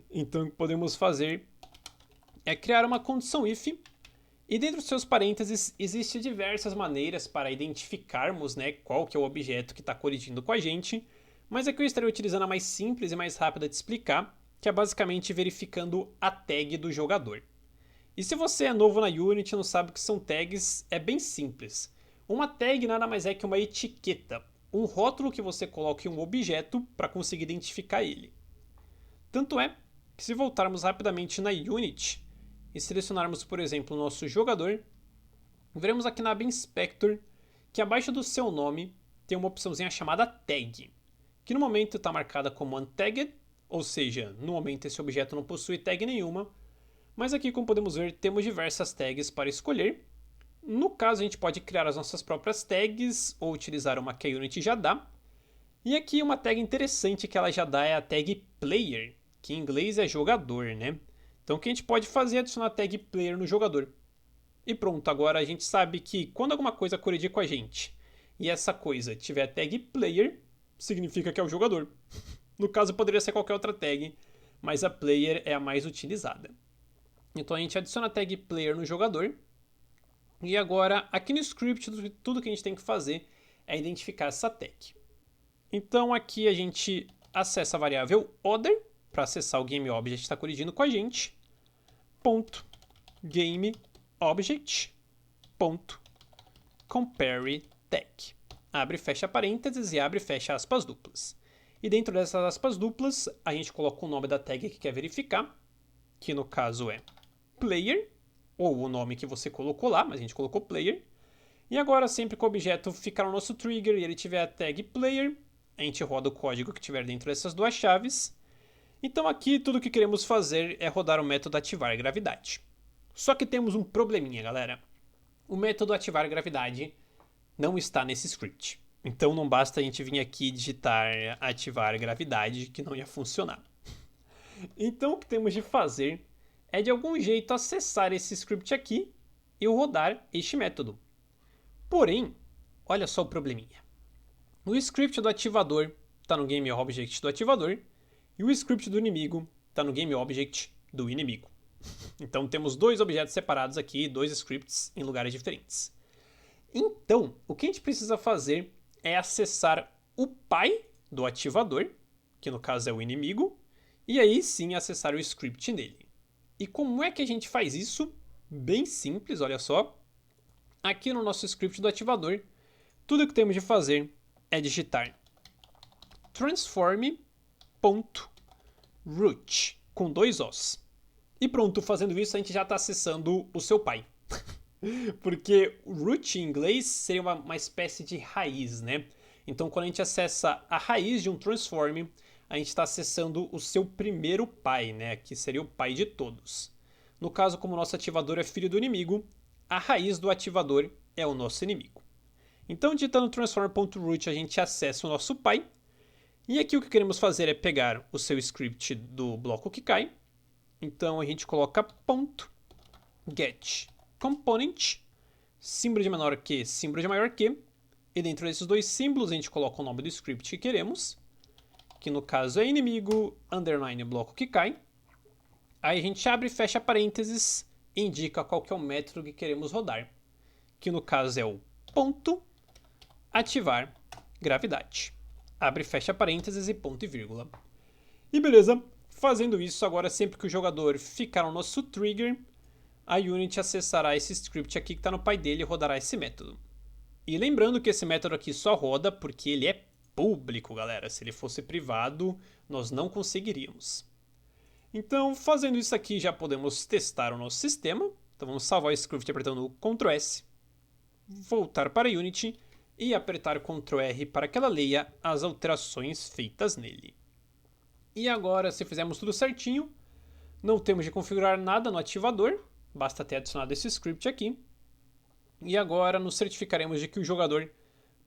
Então o que podemos fazer é criar uma condição if. E dentro dos seus parênteses, existem diversas maneiras para identificarmos, né, qual que é o objeto que está colidindo com a gente, mas aqui eu estarei utilizando a mais simples e mais rápida de explicar, que é basicamente verificando a tag do jogador. E se você é novo na Unity e não sabe o que são tags, é bem simples. Uma tag nada mais é que uma etiqueta, um rótulo que você coloca em um objeto para conseguir identificar ele. Tanto é que se voltarmos rapidamente na Unity, e selecionarmos, por exemplo, o nosso jogador, veremos aqui na aba Inspector que abaixo do seu nome tem uma opçãozinha chamada Tag, que no momento está marcada como Untagged, ou seja, no momento esse objeto não possui tag nenhuma, mas aqui, como podemos ver, temos diversas tags para escolher. No caso, a gente pode criar as nossas próprias tags ou utilizar uma que a Unity já dá. E aqui uma tag interessante que ela já dá é a tag Player, que em inglês é jogador, né? Então o que a gente pode fazer é adicionar a tag player no jogador. E pronto, agora a gente sabe que quando alguma coisa colidir com a gente e essa coisa tiver a tag player, significa que é o jogador. No caso poderia ser qualquer outra tag, mas a player é a mais utilizada. Então a gente adiciona a tag player no jogador. E agora aqui no script tudo que a gente tem que fazer é identificar essa tag. Então aqui a gente acessa a variável other para acessar o GameObject que está colidindo com a gente. .GameObject.compareTag. Abre e fecha parênteses e abre e fecha aspas duplas. E dentro dessas aspas duplas, a gente coloca o nome da tag que quer verificar, que no caso é player, ou o nome que você colocou lá, mas a gente colocou player. E agora, sempre que o objeto ficar no nosso trigger e ele tiver a tag player, a gente roda o código que tiver dentro dessas duas chaves. Então aqui tudo que queremos fazer é rodar o método ativar gravidade. Só que temos um probleminha, galera. O método ativar gravidade não está nesse script. Então não basta a gente vir aqui digitar ativar gravidade que não ia funcionar. Então o que temos de fazer é de algum jeito acessar esse script aqui e rodar este método. Porém, olha só o probleminha. O script do ativador está no GameObject do ativador e o script do inimigo está no GameObject do inimigo. Então temos dois objetos separados aqui, dois scripts em lugares diferentes. Então, o que a gente precisa fazer é acessar o pai do ativador, que no caso é o inimigo, e aí sim acessar o script nele. E como é que a gente faz isso? Bem simples, olha só. Aqui no nosso script do ativador, tudo que temos de fazer é digitar transform.root com dois Os. E pronto, fazendo isso a gente já está acessando o seu pai. Porque root em inglês seria uma espécie de raiz, né? Então quando a gente acessa a raiz de um transform, a gente está acessando o seu primeiro pai, né? Que seria o pai de todos. No caso, como o nosso ativador é filho do inimigo, a raiz do ativador é o nosso inimigo. Então, digitando transform.root, a gente acessa o nosso pai. E aqui o que queremos fazer é pegar o seu script do bloco que cai. Então, a gente coloca .get component, símbolo de menor que, símbolo de maior que. E dentro desses dois símbolos, a gente coloca o nome do script que queremos. Que no caso é inimigo, underline, bloco que cai. Aí a gente abre e fecha parênteses e indica qual que é o método que queremos rodar. Que no caso é o ponto ativar gravidade. Abre e fecha parênteses e ponto e vírgula. E beleza, fazendo isso agora sempre que o jogador ficar no nosso trigger, a Unity acessará esse script aqui que está no pai dele e rodará esse método. E lembrando que esse método aqui só roda porque ele é público, galera. Se ele fosse privado, nós não conseguiríamos. Então, fazendo isso aqui, já podemos testar o nosso sistema. Então vamos salvar o script apertando o Ctrl S, voltar para Unity e apertar Ctrl R para que ela leia as alterações feitas nele. E agora, se fizermos tudo certinho, não temos de configurar nada no ativador, basta ter adicionado esse script aqui. E agora nos certificaremos de que o jogador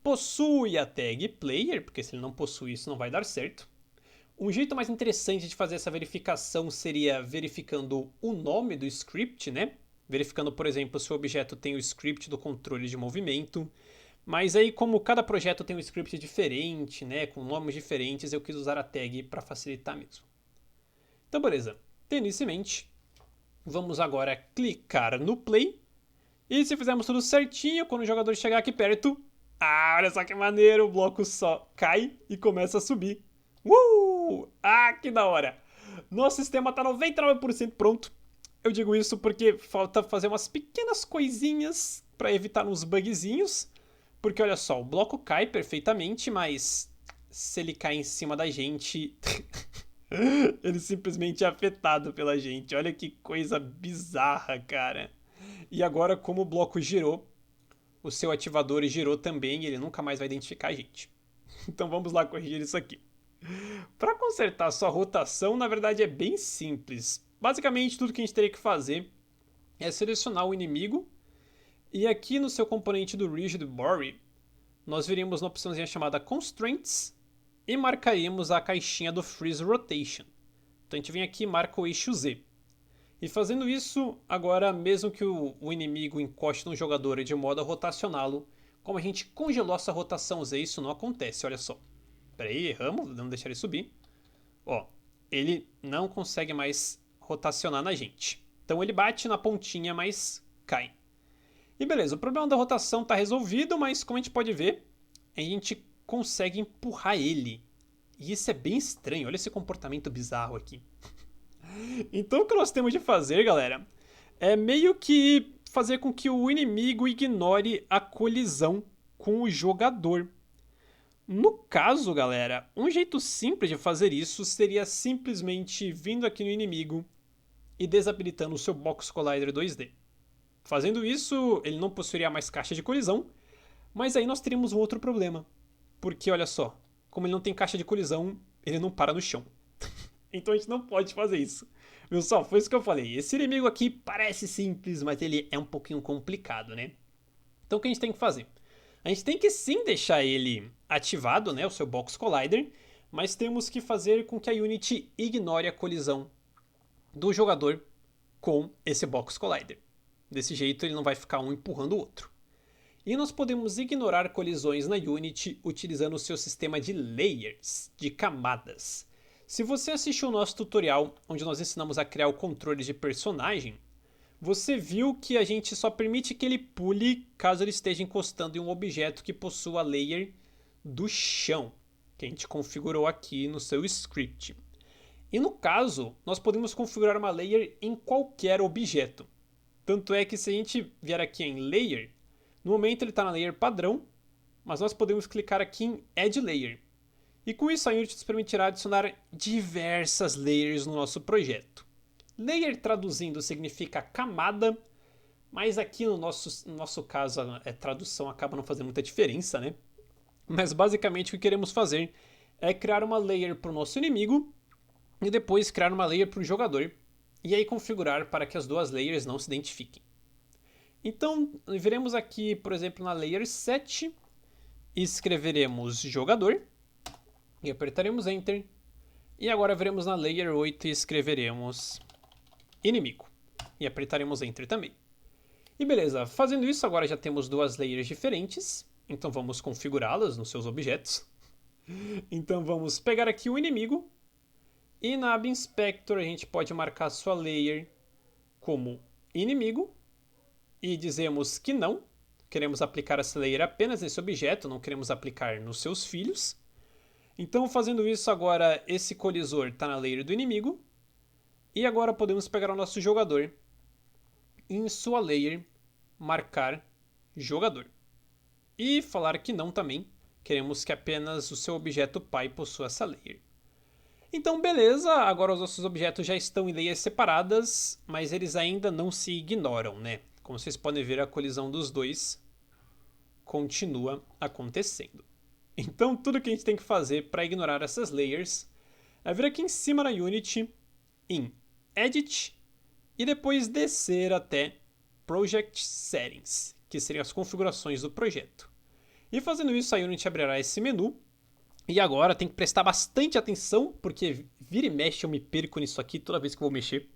possui a tag player, porque se ele não possui isso não vai dar certo. Um jeito mais interessante de fazer essa verificação seria verificando o nome do script, né? Verificando, por exemplo, se o objeto tem o script do controle de movimento. Mas aí, como cada projeto tem um script diferente, né? Com nomes diferentes, eu quis usar a tag para facilitar mesmo. Então, beleza. Tendo isso em mente, vamos agora clicar no play. E se fizermos tudo certinho, quando o jogador chegar aqui perto... Ah, olha só que maneiro! O bloco só cai e começa a subir. Ah, que da hora! Nosso sistema tá 99% pronto. Eu digo isso porque falta fazer umas pequenas coisinhas para evitar uns bugzinhos. Porque olha só, o bloco cai perfeitamente, mas se ele cai em cima da gente, ele simplesmente é afetado pela gente. Olha que coisa bizarra, cara. E agora, como o bloco girou, o seu ativador girou também e ele nunca mais vai identificar a gente. Então vamos lá corrigir isso aqui. Para consertar sua rotação, na verdade é bem simples. Basicamente, tudo que a gente teria que fazer é selecionar o inimigo e aqui no seu componente do Rigid Body, nós viríamos na opçãozinha chamada Constraints e marcaríamos a caixinha do Freeze Rotation. Então a gente vem aqui e marca o eixo Z. E fazendo isso, agora mesmo que o inimigo encoste no jogador de modo a rotacioná-lo, como a gente congelou essa rotação Z, isso não acontece, olha só. Pera aí, erramos, vamos deixar ele subir. Ó, ele não consegue mais rotacionar na gente. Então ele bate na pontinha, mas cai. E beleza, o problema da rotação está resolvido, mas como a gente pode ver, a gente consegue empurrar ele. E isso é bem estranho, olha esse comportamento bizarro aqui. Então o que nós temos de fazer, galera, é meio que fazer com que o inimigo ignore a colisão com o jogador. No caso, galera, um jeito simples de fazer isso seria simplesmente vindo aqui no inimigo e desabilitando o seu Box Collider 2D. Fazendo isso, ele não possuiria mais caixa de colisão, mas aí nós teríamos um outro problema. Porque, olha só, como ele não tem caixa de colisão, ele não para no chão. Então a gente não pode fazer isso. Viu só? Foi isso que eu falei. Esse inimigo aqui parece simples, mas ele é um pouquinho complicado, né? Então o que a gente tem que fazer? A gente tem que sim deixar ele ativado, né? O seu Box Collider, mas temos que fazer com que a Unity ignore a colisão do jogador com esse Box Collider. Desse jeito ele não vai ficar um empurrando o outro. E nós podemos ignorar colisões na Unity utilizando o seu sistema de layers, de camadas. Se você assistiu o nosso tutorial, onde nós ensinamos a criar o controle de personagem, você viu que a gente só permite que ele pule caso ele esteja encostando em um objeto que possua layer do chão, que a gente configurou aqui no seu script. E no caso, nós podemos configurar uma layer em qualquer objeto. Tanto é que se a gente vier aqui em Layer, no momento ele está na Layer padrão, mas nós podemos clicar aqui em Add Layer. E com isso a Unity nos permitirá adicionar diversas layers no nosso projeto. Layer traduzindo significa camada, mas aqui no nosso caso a tradução acaba não fazendo muita diferença, né? Mas basicamente o que queremos fazer é criar uma layer para o nosso inimigo e depois criar uma layer para o jogador e aí configurar para que as duas layers não se identifiquem. Então, viremos aqui, por exemplo, na layer 7 e escreveremos jogador e apertaremos Enter. E agora viremos na layer 8 e escreveremos inimigo e apertaremos Enter também. E beleza, fazendo isso agora já temos duas layers diferentes, então vamos configurá-las nos seus objetos. Então vamos pegar aqui o inimigo e na aba Inspector a gente pode marcar sua layer como inimigo e dizemos que não, queremos aplicar essa layer apenas nesse objeto, não queremos aplicar nos seus filhos. Então fazendo isso agora esse colisor está na layer do inimigo e agora podemos pegar o nosso jogador e em sua layer marcar jogador. E falar que não também, queremos que apenas o seu objeto pai possua essa layer. Então beleza, agora os nossos objetos já estão em layers separadas, mas eles ainda não se ignoram, né? Como vocês podem ver, a colisão dos dois continua acontecendo. Então tudo que a gente tem que fazer para ignorar essas layers é vir aqui em cima na Unity, em Edit, e depois descer até Project Settings, que seriam as configurações do projeto. E fazendo isso, a Unity abrirá esse menu. E agora tem que prestar bastante atenção, porque vira e mexe eu me perco nisso aqui toda vez que eu vou mexer.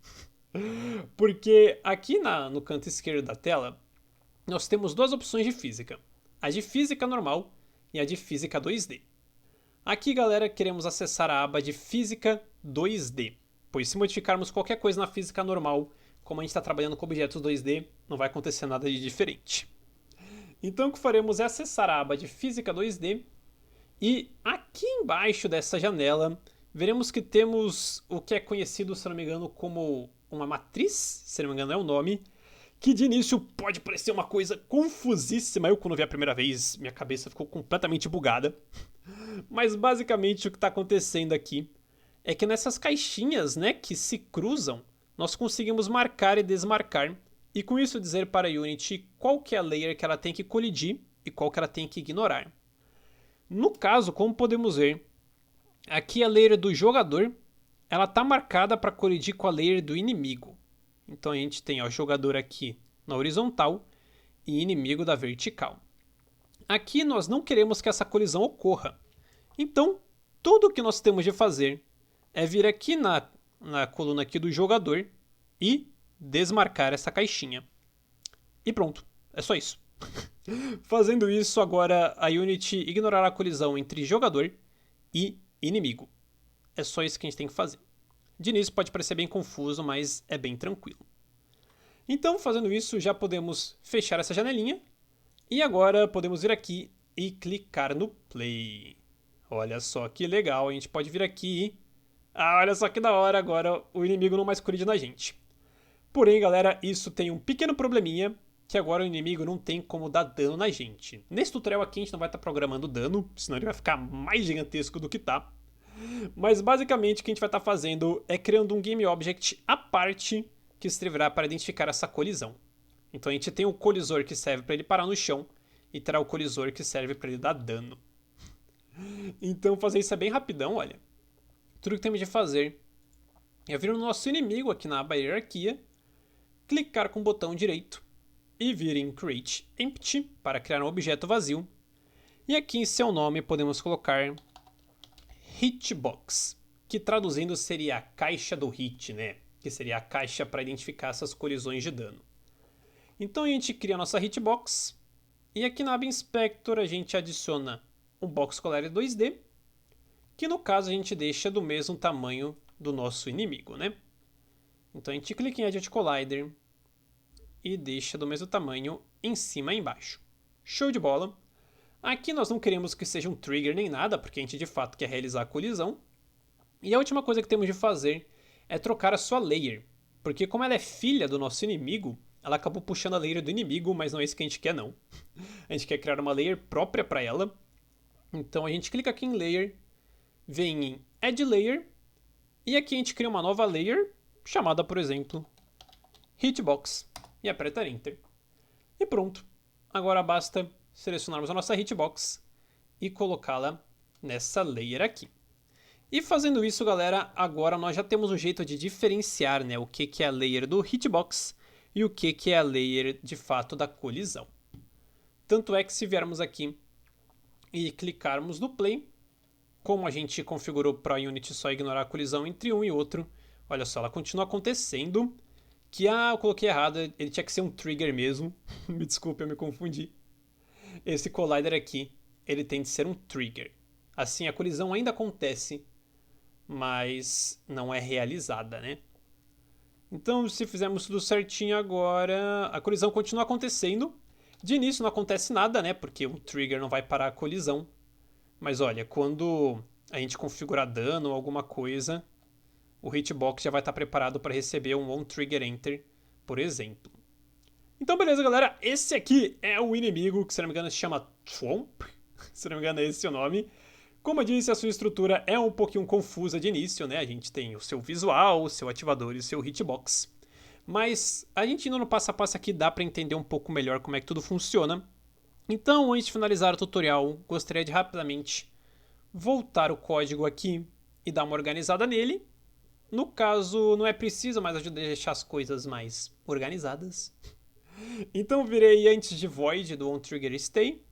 Porque aqui no canto esquerdo da tela, nós temos duas opções de física. A de física normal e a de física 2D. Aqui, galera, queremos acessar a aba de física 2D. Pois se modificarmos qualquer coisa na física normal, como a gente está trabalhando com objetos 2D, não vai acontecer nada de diferente. Então o que faremos é acessar a aba de física 2D. E aqui embaixo dessa janela, veremos que temos o que é conhecido, se não me engano, como uma matriz, se não me engano é o nome, que de início pode parecer uma coisa confusíssima. Eu, quando vi a primeira vez, minha cabeça ficou completamente bugada. Mas basicamente o que está acontecendo aqui é que nessas caixinhas, né, que se cruzam, nós conseguimos marcar e desmarcar, e com isso dizer para a Unity qual que é a layer que ela tem que colidir e qual que ela tem que ignorar. No caso, como podemos ver, aqui a layer do jogador, ela está marcada para colidir com a layer do inimigo. Então a gente tem o jogador aqui na horizontal e inimigo da vertical. Aqui nós não queremos que essa colisão ocorra. Então, tudo o que nós temos de fazer é vir aqui na coluna aqui do jogador e desmarcar essa caixinha. E pronto, é só isso. Fazendo isso, agora a Unity ignorará a colisão entre jogador e inimigo. É só isso que a gente tem que fazer. De início pode parecer bem confuso, mas é bem tranquilo. Então, fazendo isso, já podemos fechar essa janelinha. E agora podemos vir aqui e clicar no Play. Olha só que legal, a gente pode vir aqui e... olha só que da hora, agora o inimigo não mais colide na gente. Porém, galera, isso tem um pequeno probleminha, que agora o inimigo não tem como dar dano na gente. Nesse tutorial aqui a gente não vai estar programando dano, senão ele vai ficar mais gigantesco do que tá. Mas basicamente o que a gente vai estar fazendo é criando um Game Object à parte que servirá para identificar essa colisão. Então a gente tem o colisor que serve para ele parar no chão e terá o colisor que serve para ele dar dano. Então fazer isso é bem rapidão, olha. Tudo que temos de fazer é vir no nosso inimigo aqui na aba hierarquia, clicar com o botão direito e vir em Create Empty para criar um objeto vazio. E aqui em seu nome podemos colocar Hitbox, que traduzindo seria a caixa do hit, né? Que seria a caixa para identificar essas colisões de dano. Então a gente cria a nossa Hitbox e aqui na aba Inspector a gente adiciona um Box Collider 2D, que no caso a gente deixa do mesmo tamanho do nosso inimigo, né? Então a gente clica em Edit Collider e deixa do mesmo tamanho em cima e embaixo. Show de bola! Aqui nós não queremos que seja um trigger nem nada, porque a gente de fato quer realizar a colisão. E a última coisa que temos de fazer é trocar a sua layer, porque como ela é filha do nosso inimigo, ela acabou puxando a layer do inimigo, mas não é isso que a gente quer não. A gente quer criar uma layer própria para ela. Então a gente clica aqui em Layer, vem em Add Layer, e aqui a gente cria uma nova layer, chamada por exemplo Hitbox, e aperta Enter. E pronto, agora basta selecionarmos a nossa Hitbox e colocá-la nessa layer aqui. E fazendo isso, galera, agora nós já temos um jeito de diferenciar, né, o que é a layer do Hitbox e o que é a layer de fato da colisão. Tanto é que se viermos aqui e clicarmos no Play, como a gente configurou para a Unity só ignorar a colisão entre um e outro, olha só, ela continua acontecendo, que eu coloquei errado, ele tinha que ser um trigger mesmo, me desculpe, eu me confundi. Esse collider aqui, ele tem de ser um trigger. Assim, a colisão ainda acontece, mas não é realizada, né? Então, se fizermos tudo certinho agora, a colisão continua acontecendo. De início não acontece nada, né? Porque o trigger não vai parar a colisão. Mas olha, quando a gente configurar dano ou alguma coisa, o Hitbox já vai estar preparado para receber um OnTriggerEnter, por exemplo. Então beleza, galera, esse aqui é o inimigo, que se não me engano se chama Thwomp, se não me engano é esse o nome. Como eu disse, a sua estrutura é um pouquinho confusa de início, né? A gente tem o seu visual, o seu ativador e o seu hitbox. Mas a gente indo no passo a passo aqui dá para entender um pouco melhor como é que tudo funciona. Então, antes de finalizar o tutorial, gostaria de rapidamente voltar o código aqui e dar uma organizada nele. No caso, não é preciso, mas ajuda a deixar as coisas mais organizadas. Então virei antes de void do onTriggerStay,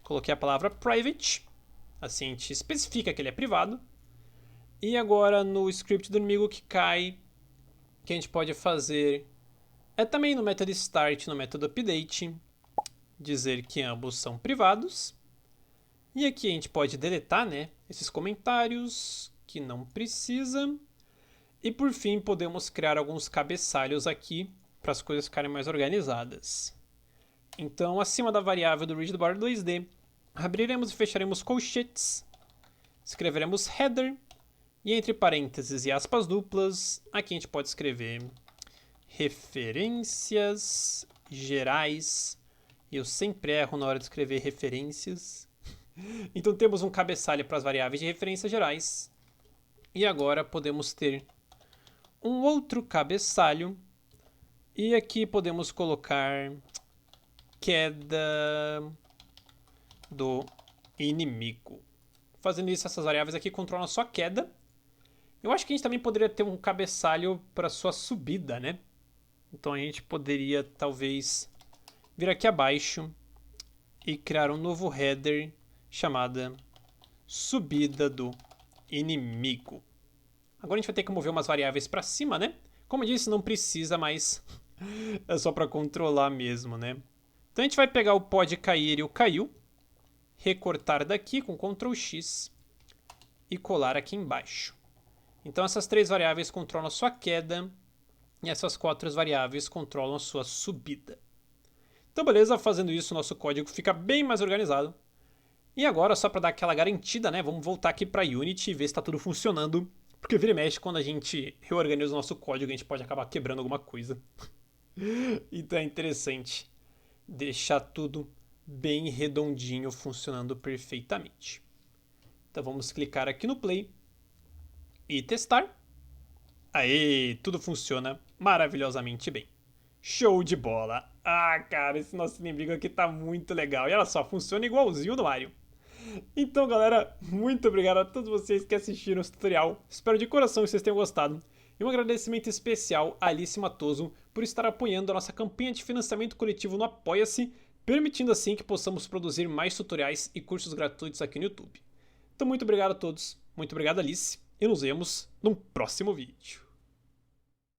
coloquei a palavra private, assim a gente especifica que ele é privado. E agora no script do inimigo que cai, o que a gente pode fazer é também no método start, no método update, dizer que ambos são privados. E aqui a gente pode deletar, né, esses comentários que não precisa. E por fim podemos criar alguns cabeçalhos aqui para as coisas ficarem mais organizadas. Então, acima da variável do Rigidboard 2D, abriremos e fecharemos colchetes, escreveremos header, e entre parênteses e aspas duplas, aqui a gente pode escrever referências gerais. Eu sempre erro na hora de escrever referências. Então temos um cabeçalho para as variáveis de referências gerais. E agora podemos ter um outro cabeçalho. E aqui podemos colocar queda do inimigo. Fazendo isso, essas variáveis aqui controlam a sua queda. Eu acho que a gente também poderia ter um cabeçalho para sua subida, né? Então a gente poderia talvez vir aqui abaixo e criar um novo header chamada subida do inimigo. Agora a gente vai ter que mover umas variáveis para cima, né? Como eu disse, não precisa, mas é só para controlar mesmo, né? Então a gente vai pegar o pode cair e o caiu, recortar daqui com Ctrl X e colar aqui embaixo. Então essas três variáveis controlam a sua queda e essas quatro variáveis controlam a sua subida. Então beleza, fazendo isso o nosso código fica bem mais organizado. E agora, só para dar aquela garantida, né, vamos voltar aqui para Unity e ver se está tudo funcionando. Porque vira e mexe, quando a gente reorganiza o nosso código, a gente pode acabar quebrando alguma coisa. Então é interessante deixar tudo bem redondinho, funcionando perfeitamente. Então vamos clicar aqui no Play e testar. Aê, tudo funciona maravilhosamente bem. Show de bola! Ah, cara, esse nosso inimigo aqui tá muito legal. E olha só, funciona igualzinho do Mario. Então, galera, muito obrigado a todos vocês que assistiram esse tutorial. Espero de coração que vocês tenham gostado. E um agradecimento especial a Alice Matoso por estar apoiando a nossa campanha de financiamento coletivo no Apoia-se, permitindo assim que possamos produzir mais tutoriais e cursos gratuitos aqui no YouTube. Então, muito obrigado a todos, muito obrigado, Alice, e nos vemos num próximo vídeo.